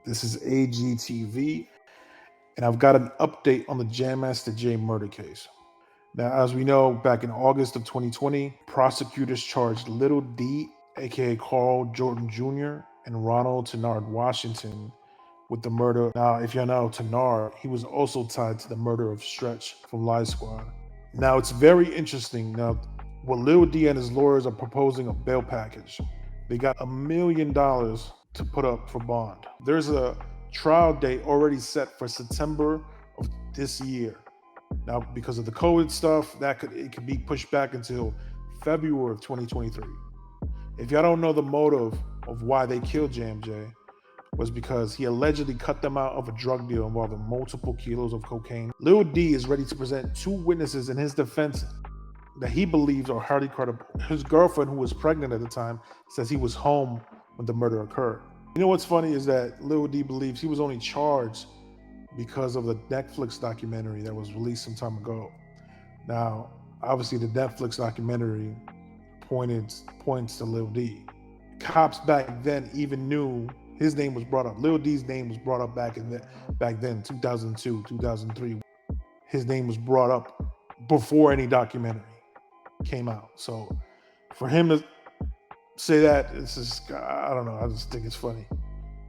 This is AGTV, and I've got an update on the Jam Master Jay murder case. Now, as we know, back in August of 2020, prosecutors charged Little D, aka Carl Jordan Jr., and Ronald Tennard Washington with the murder. Now, if you know Tennard, he was also tied to the murder of Stretch from Live Squad. Now, it's very interesting. Now, what Lil D and his lawyers are proposing a bail package. They got $1 million to put up for bond. There's a trial date already set for September of this year. Now, because of the COVID stuff, it could be pushed back until February of 2023. If y'all don't know the motive of why they killed Jam J, was because he allegedly cut them out of a drug deal involving multiple kilos of cocaine. Lil D is ready to present two witnesses in his defense that he believes are highly credible. His girlfriend, who was pregnant at the time, says he was home when the murder occurred. You know what's funny is that Lil D believes he was only charged because of the Netflix documentary that was released some time ago. Now, obviously the Netflix documentary points to Lil D. Cops back then even knew his name was brought up. Lil D's name was brought up back then, 2002, 2003. His name was brought up before any documentary came out. So for him to say that, it's just, I don't know, I just think it's funny.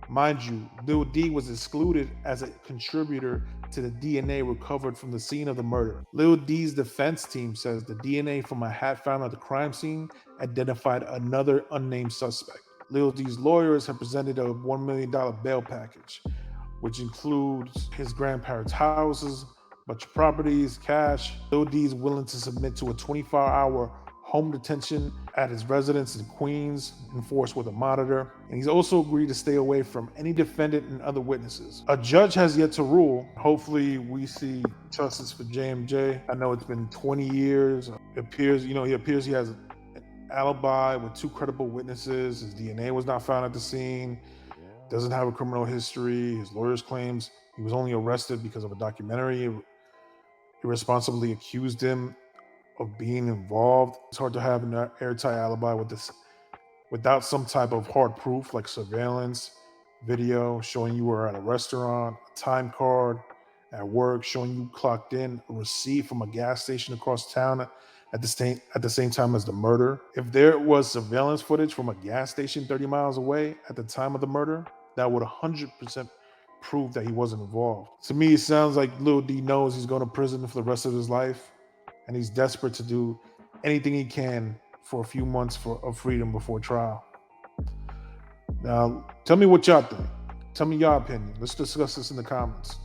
Mind you, Lil D was excluded as a contributor to the DNA recovered from the scene of the murder. Lil D's defense team says the DNA from a hat found at the crime scene identified another unnamed suspect. Lil D's lawyers have presented a $1 million bail package, which includes his grandparents' houses, a bunch of properties, cash. Lil D is willing to submit to a 24-hour home detention at his residence in Queens, enforced with a monitor. And he's also agreed to stay away from any defendant and other witnesses. A judge has yet to rule. Hopefully we see justice for JMJ. I know it's been 20 years. He appears he has an alibi with two credible witnesses. His DNA was not found at the scene. Doesn't have a criminal history. His lawyers claims he was only arrested because of a documentary. Irresponsibly accused him of being involved. It's hard to have an airtight alibi with this without some type of hard proof like surveillance video showing you were at a restaurant, a time card at work showing you clocked in, a receipt from a gas station across town at the same time as the murder. If there was surveillance footage from a gas station 30 miles away at the time of the murder, that would 100% prove that he wasn't involved. To me, it sounds like Lil D knows he's going to prison for the rest of his life, and he's desperate to do anything he can for a few months of freedom before trial. Now, tell me what y'all think. Tell me your opinion. Let's discuss this in the comments.